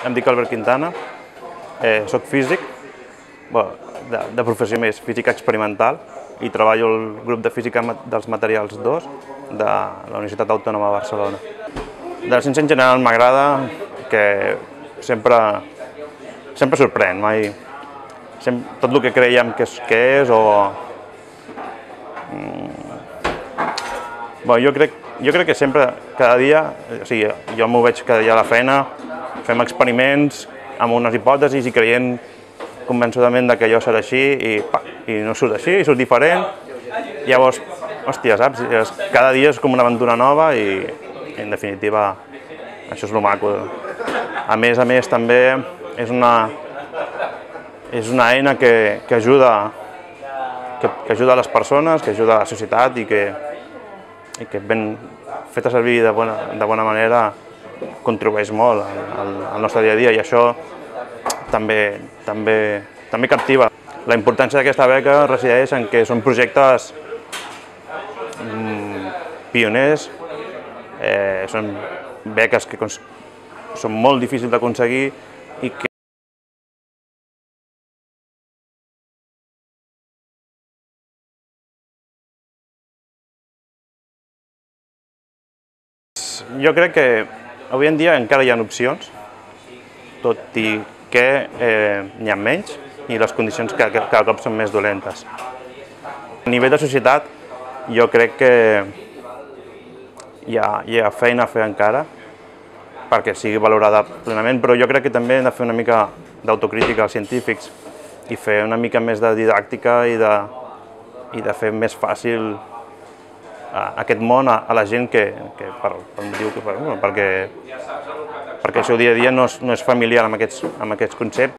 em dic Albert Quintana, soc físic, de professió més física experimental i treballo al grup de física dels materials 2 de la Universitat Autònoma de Barcelona. De la ciència en general m'agrada que sempre sorprèn, tot el que creiem que és o... Jo crec que sempre, cada dia, o sigui, jo m'ho veig cada dia a la feina, fem experiments amb unes hipòtesis i creient convençudament que allò serà així i no surt així, surt diferent. Llavors, hòstia, saps? Cada dia és com una aventura nova i, en definitiva, això és el maco. A més, també és una eina que ajuda a les persones, que ajuda a la societat i que ben feta servir de bona manera contribueix molt al nostre dia a dia i això també captiva. La importància d'aquesta beca resideix en que són projectes pioners, són beques que són molt difícils d'aconseguir i que jo crec que avui en dia encara hi ha opcions, tot i que n'hi ha menys i les condicions cada cop són més dolentes. A nivell de societat, jo crec que hi ha feina a fer encara perquè sigui valorada plenament, però jo crec que també hem de fer una mica d'autocrítica als científics i fer una mica més de didàctica i de fer més fàcil aquest món a la gent perquè el seu dia a dia no és familiar amb aquests conceptes.